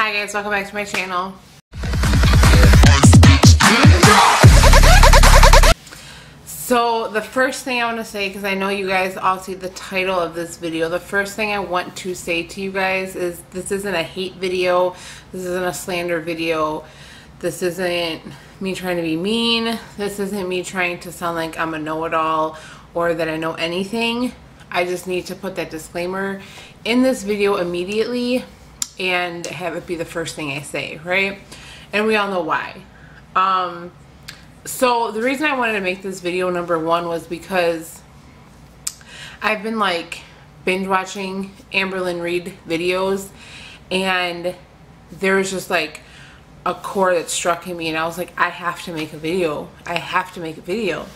Hi guys, welcome back to my channel. So the first thing I want to say, because I know you guys all see the title of this video, the first thing I want to say to you guys is this isn't a hate video, this isn't a slander video, this isn't me trying to be mean, this isn't me trying to sound like I'm a know-it-all or that I know anything. I just need to put that disclaimer in this video immediately and have it be the first thing I say, right? And we all know why. So the reason I wanted to make this video, number one, was because I've been like binge watching Amberlynn Reid videos, and there was just like a chord that struck in me, and I was like, I have to make a video. I have to make a video.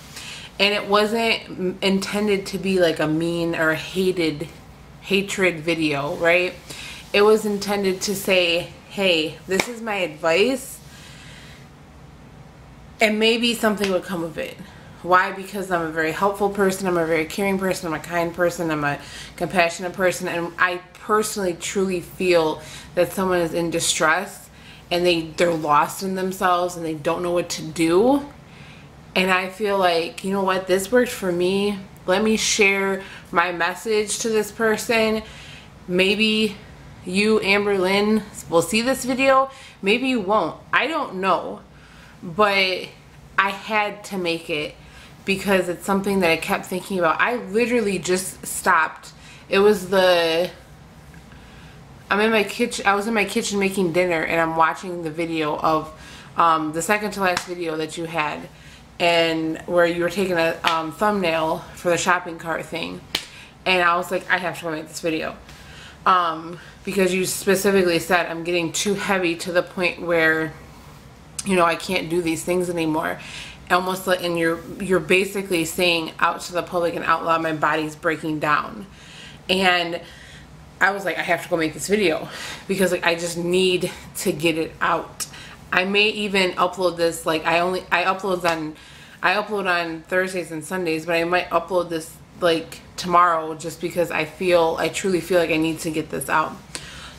And it wasn't intended to be like a mean or hatred video, right? It was intended to say, hey, this is my advice, and maybe something would come of it. Why? Because I'm a very helpful person, I'm a very caring person, I'm a kind person, I'm a compassionate person, and I personally truly feel that someone is in distress and they're lost in themselves and they don't know what to do. And I feel like, you know what, this worked for me. Let me share my message to this person. Maybe you, Amberlynn, will see this video. Maybe you won't. I don't know. But I had to make it because it's something that I kept thinking about. I literally just stopped. It was I was in my kitchen making dinner, and I'm watching the video of the second to last video that you had, and where you were taking a thumbnail for the shopping cart thing, and I was like, I have to go make this video because you specifically said I'm getting too heavy to the point where, you know, I can't do these things anymore. Almost like, and you're basically saying out to the public and out loud, my body's breaking down. And I was like, I have to go make this video because like I just need to get it out. I may even upload this, like I upload on Thursdays and Sundays, but I might upload this like tomorrow just because I truly feel like I need to get this out.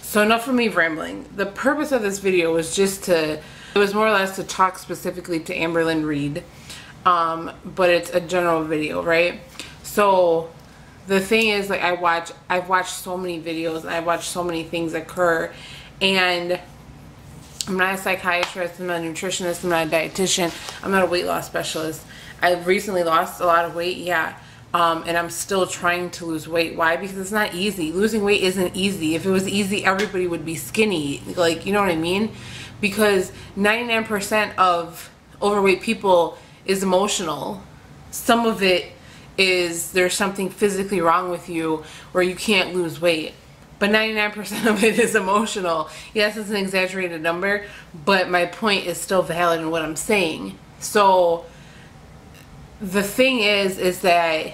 So enough of me rambling. The purpose of this video was it was more or less to talk specifically to Amberlynn Reid, but it's a general video, right? So the thing is, like, I've watched so many videos and I've watched so many things occur, and I'm not a psychiatrist, I'm not a nutritionist, I'm not a dietitian, I'm not a weight loss specialist. I've recently lost a lot of weight, yeah, and I'm still trying to lose weight. Why? Because it's not easy. Losing weight isn't easy. If it was easy, everybody would be skinny, like, you know what I mean? Because 99% of overweight people is emotional. Some of it is there's something physically wrong with you where you can't lose weight. But 99% of it is emotional. Yes, it's an exaggerated number, but my point is still valid in what I'm saying. So the thing is that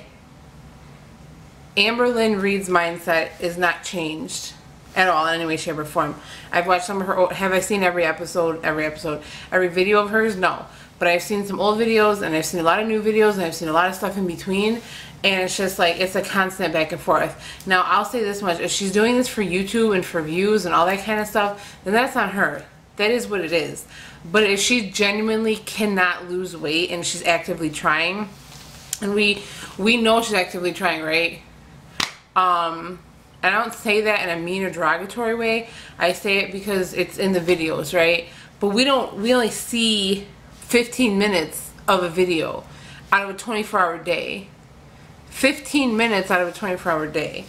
Amberlynn Reid's mindset is not changed at all in any way, shape, or form. I've watched some of her, have I seen every video of hers? No. But I've seen some old videos, and I've seen a lot of new videos, and I've seen a lot of stuff in between, and it's just like, it's a constant back and forth. Now, I'll say this much, if she's doing this for YouTube and for views and all that kind of stuff, then that's on her. That is what it is. But if she genuinely cannot lose weight and she's actively trying, and we know she's actively trying, right? I don't say that in a mean or derogatory way. I say it because it's in the videos, right? But we only see 15 minutes of a video out of a 24-hour day. 15 minutes out of a 24-hour day.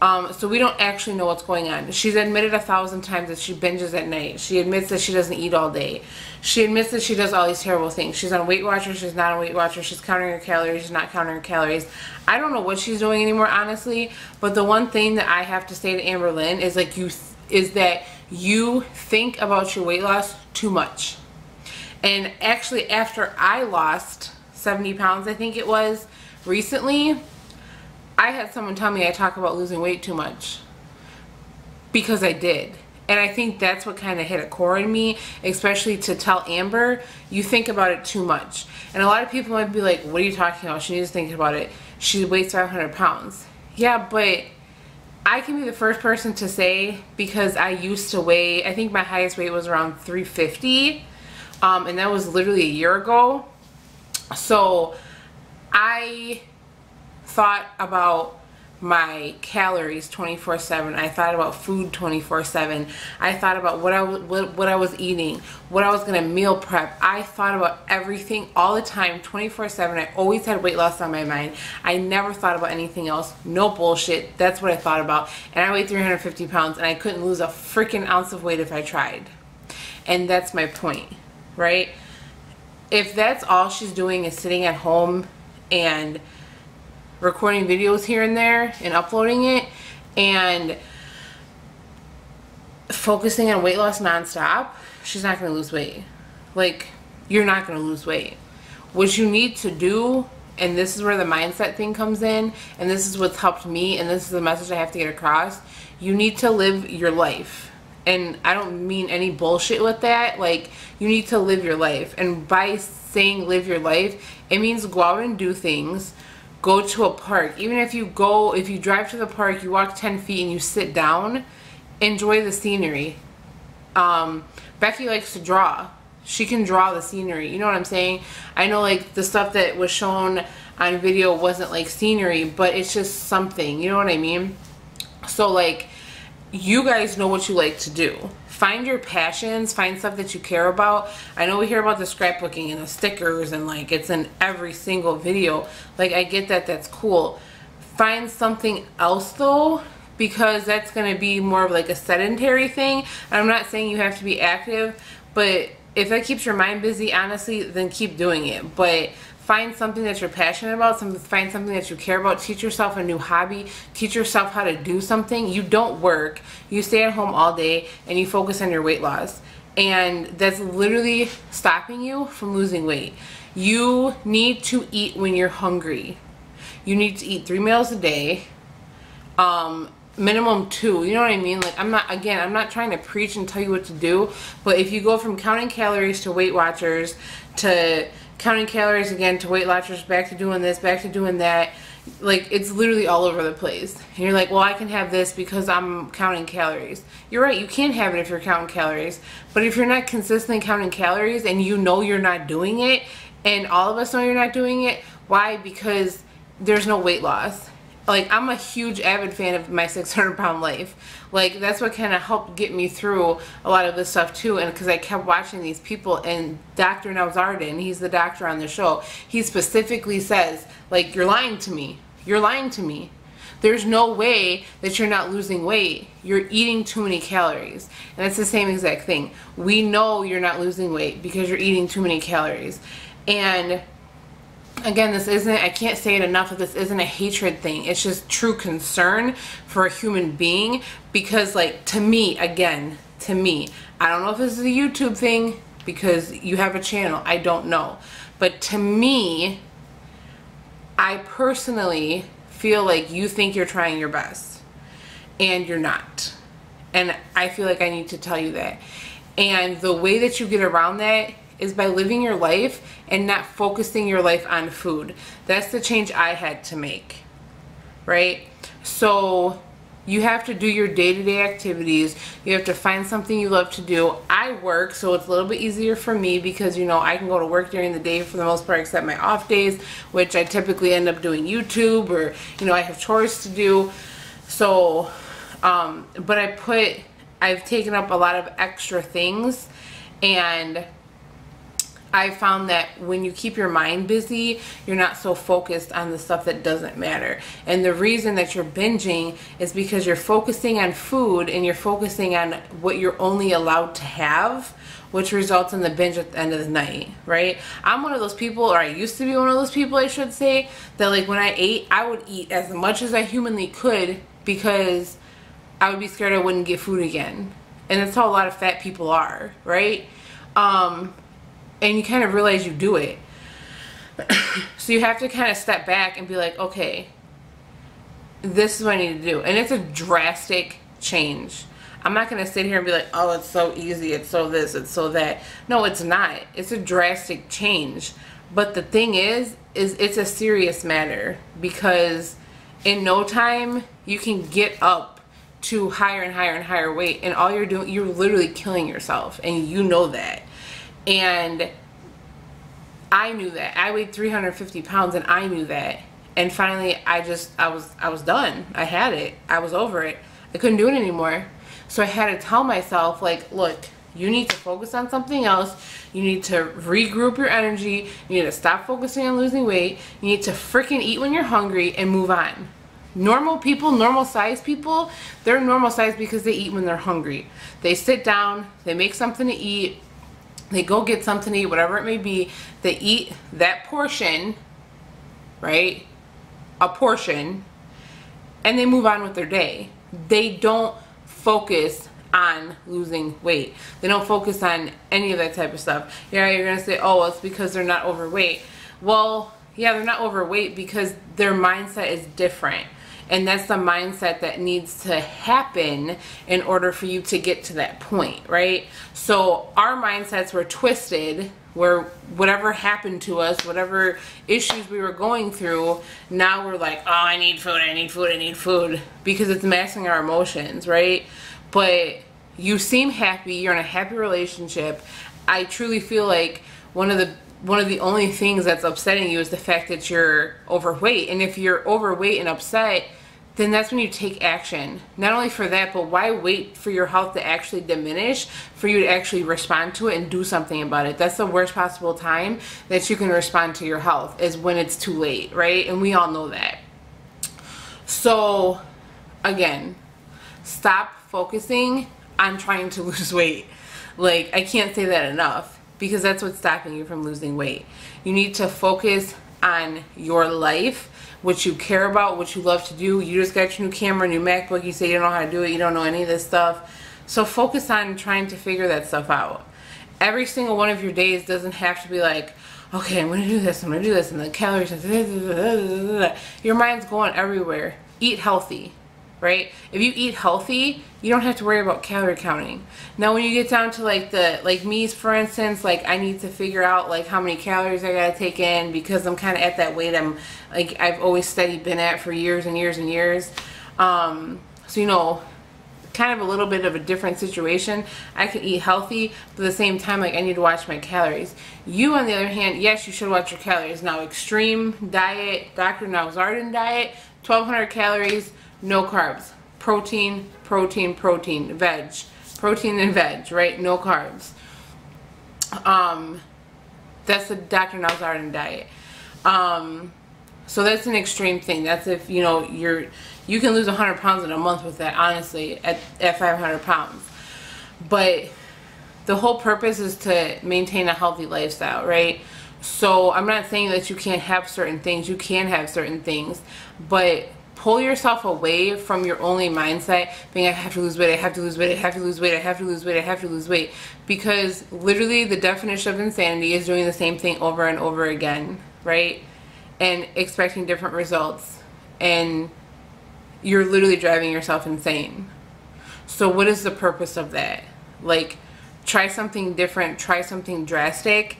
So we don't actually know what's going on. She's admitted 1,000 times that she binges at night. She admits that she doesn't eat all day. She admits that she does all these terrible things. She's on Weight Watchers, she's not on Weight Watchers, she's counting her calories, she's not counting her calories. I don't know what she's doing anymore, honestly, but the one thing that I have to say to Amberlynn is like is that you think about your weight loss too much. And actually, after I lost 70 pounds, I think it was, recently, I had someone tell me I talk about losing weight too much. Because I did. And I think that's what kind of hit a core in me, especially to tell Amber, you think about it too much. And a lot of people might be like, what are you talking about? She needs to think about it. She weighs 500 pounds. Yeah, but I can be the first person to say, because I used to weigh, I think my highest weight was around 350, and that was literally a year ago. So I thought about my calories 24/7. I thought about food 24/7. I thought about what I was eating, what I was gonna meal prep. I thought about everything all the time, 24/7. I always had weight loss on my mind. I never thought about anything else. No bullshit. That's what I thought about. And I weighed 350 pounds, and I couldn't lose a freaking ounce of weight if I tried. And that's my point, right? If that's all she's doing is sitting at home and recording videos here and there and uploading it and focusing on weight loss nonstop, she's not going to lose weight. Like, you're not going to lose weight. What you need to do, and this is where the mindset thing comes in, and this is what's helped me, and this is the message I have to get across, you need to live your life. And I don't mean any bullshit with that. Like, you need to live your life. And by saying live your life, it means go out and do things. Go to a park. Even if you drive to the park, you walk 10 feet and you sit down, enjoy the scenery. Becky likes to draw. She can draw the scenery. You know what I'm saying? I know, like, the stuff that was shown on video wasn't like scenery, but it's just something. You know what I mean? So, like, you guys know what you like to do. Find your passions, find stuff that you care about. I know we hear about the scrapbooking and the stickers, and like it's in every single video. Like, I get that, that's cool. Find something else though, because that's gonna be more of like a sedentary thing. And I'm not saying you have to be active, but if that keeps your mind busy, honestly, then keep doing it. But find something that you're passionate about, find something that you care about, teach yourself a new hobby, teach yourself how to do something. You don't work, you stay at home all day, and you focus on your weight loss. And that's literally stopping you from losing weight. You need to eat when you're hungry. You need to eat 3 meals a day, minimum 2, you know what I mean? Like, I'm not trying to preach and tell you what to do, but if you go from counting calories to Weight Watchers to counting calories again to Weight Watchers, back to doing this, back to doing that, like, it's literally all over the place. And you're like, well, I can have this because I'm counting calories. You're right, you can have it if you're counting calories, but if you're not consistently counting calories and you know you're not doing it, and all of us know you're not doing it, why? Because there's no weight loss. Like, I'm a huge avid fan of my 600-pound life. Like, that's what kind of helped get me through a lot of this stuff too. And because I kept watching these people, and Dr. Nowzaradan, he's the doctor on the show, he specifically says, like, you're lying to me. You're lying to me. There's no way that you're not losing weight. You're eating too many calories. And it's the same exact thing. We know you're not losing weight because you're eating too many calories. And again, this isn't, I can't say it enough, that this isn't a hatred thing. It's just true concern for a human being. Because, like, to me, again, to me, I don't know if this is a YouTube thing because you have a channel, I don't know. But to me, I personally feel like you think you're trying your best and you're not. And I feel like I need to tell you that. And the way that you get around that is by living your life and not focusing your life on food. That's the change I had to make, right? So you have to do your day-to-day activities. You have to find something you love to do. I work, so it's a little bit easier for me because, you know, I can go to work during the day for the most part, except my off days, which I typically end up doing YouTube, or, you know, I have chores to do. So, but I've taken up a lot of extra things, and I found that when you keep your mind busy, you're not so focused on the stuff that doesn't matter. And the reason that you're binging is because you're focusing on food and you're focusing on what you're only allowed to have, which results in the binge at the end of the night, right? I'm one of those people, or I used to be one of those people, I should say, that, like, when I ate, I would eat as much as I humanly could because I would be scared I wouldn't get food again. And that's how a lot of fat people are, right? And you kind of realize you do it. So you have to kind of step back and be like, okay, this is what I need to do. And it's a drastic change. I'm not going to sit here and be like, oh, it's so easy, it's so this, it's so that. No, it's not. It's a drastic change. But the thing is it's a serious matter, because in no time you can get up to higher and higher and higher weight, and all you're doing, you're literally killing yourself, and you know that. And I knew that. I weighed 350 pounds, and I knew that. And finally, I was done. I had it. I was over it. I couldn't do it anymore. So I had to tell myself, like, look, you need to focus on something else. You need to regroup your energy. You need to stop focusing on losing weight. You need to freaking eat when you're hungry and move on. Normal people, normal size people, they're normal size because they eat when they're hungry. They sit down, they make something to eat, they go get something to eat, whatever it may be. They eat that portion, right? A portion, and they move on with their day. They don't focus on losing weight. They don't focus on any of that type of stuff. Yeah, you're gonna say, oh, well, it's because they're not overweight. Well, yeah, they're not overweight because their mindset is different. And that's the mindset that needs to happen in order for you to get to that point, right? So our mindsets were twisted, where whatever happened to us, whatever issues we were going through, now we're like, oh, I need food, I need food, I need food, because it's masking our emotions, right? But you seem happy, you're in a happy relationship. I truly feel like one of the only things that's upsetting you is the fact that you're overweight. And if you're overweight and upset, then that's when you take action. Not only for that, but why wait for your health to actually diminish for you to actually respond to it and do something about it? That's the worst possible time that you can respond to your health, is when it's too late, right? And we all know that. So again, stop focusing on trying to lose weight. Like, I can't say that enough, because that's what's stopping you from losing weight. You need to focus on your life, what you care about, what you love to do. You just got your new camera, new MacBook, you say you don't know how to do it, you don't know any of this stuff. So focus on trying to figure that stuff out. Every single one of your days doesn't have to be like, okay, I'm gonna do this, I'm gonna do this, and the calories, your mind's going everywhere. Eat healthy, right? If you eat healthy, you don't have to worry about calorie counting. Now when you get down to like me, for instance, like I need to figure out like how many calories I gotta take in, because I'm kind of at that weight I've always steady been at for years and years and years. So you know, kind of a little bit of a different situation. I can eat healthy, but at the same time, like, I need to watch my calories. You, on the other hand, yes, you should watch your calories. Now, extreme diet, Dr. Nalzardan diet, 1,200 calories, no carbs. Protein, protein, protein, veg. Protein and veg, right? No carbs. That's the Dr. Nalzardan diet. So that's an extreme thing. That's if, you know, you can lose 100 pounds in a month with that, honestly, at 500 pounds. But the whole purpose is to maintain a healthy lifestyle, right? So I'm not saying that you can't have certain things. You can have certain things, but pull yourself away from your only mindset being, I have to lose weight, I have to lose weight, I have to lose weight, I have to lose weight, I have to lose weight. Because literally the definition of insanity is doing the same thing over and over again, right? And expecting different results. And you're literally driving yourself insane. So what is the purpose of that? Like, try something different, try something drastic,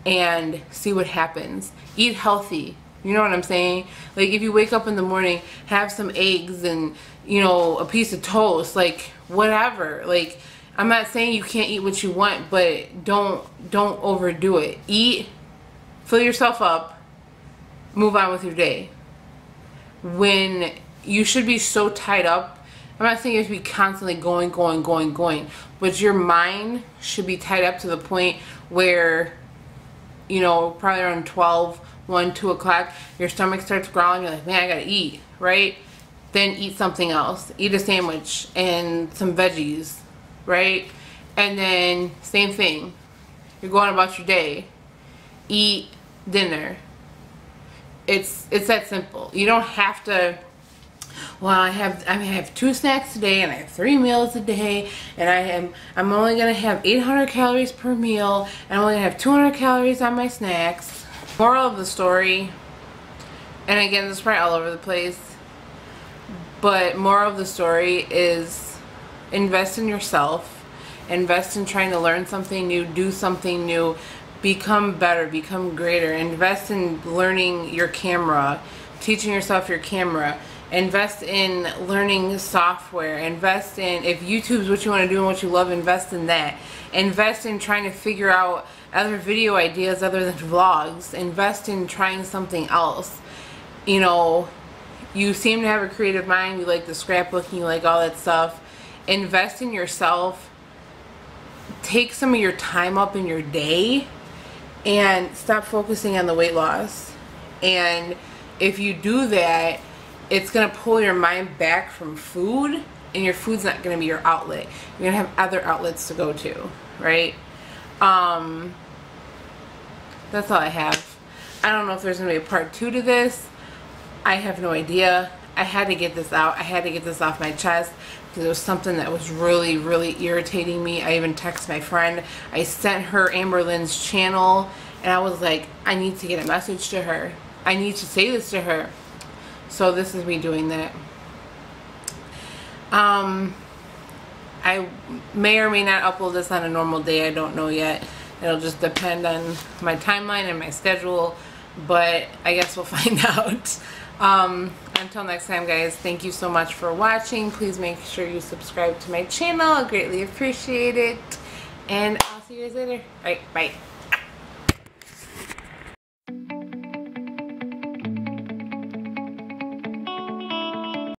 and see what happens. Eat healthy. You know what I'm saying? Like, if you wake up in the morning, have some eggs and, you know, a piece of toast, like, whatever. Like, I'm not saying you can't eat what you want, but don't overdo it. Eat, fill yourself up, move on with your day. When you should be so tied up, I'm not saying you have to be constantly going, but your mind should be tied up to the point where, you know, probably around 12, 1, 2 o'clock, your stomach starts growling, you're like, man, I gotta eat, right? Then eat something else. Eat a sandwich and some veggies, right? And then same thing. You're going about your day. Eat dinner. It's that simple. You don't have to, well, I have 2 snacks a day and I have 3 meals a day, and I'm only gonna have 800 calories per meal, and I'm only gonna have 200 calories on my snacks. Moral of the story, and again, this is probably all over the place, but moral of the story is invest in yourself, invest in trying to learn something new, do something new, become better, become greater, invest in learning your camera, teaching yourself your camera, Invest in learning software. Invest in, if YouTube's what you want to do and what you love, invest in that. Invest in trying to figure out other video ideas other than vlogs. Invest in trying something else. You know, you seem to have a creative mind. You like the scrapbooking, you like all that stuff. Invest in yourself. Take some of your time up in your day and stop focusing on the weight loss. And if you do that, it's going to pull your mind back from food, and your food's not going to be your outlet. You're going to have other outlets to go to, right? That's all I have. I don't know if there's going to be a part 2 to this. I have no idea. I had to get this out. I had to get this off my chest because it was something that was really, really irritating me. I even texted my friend. I sent her Amberlynn's channel, and I was like, I need to get a message to her. I need to say this to her. So this is me doing that. I may or may not upload this on a normal day. I don't know yet. It'll just depend on my timeline and my schedule. But I guess we'll find out. Until next time, guys, thank you so much for watching. Please make sure you subscribe to my channel. I greatly appreciate it. And I'll see you guys later. Alright, bye.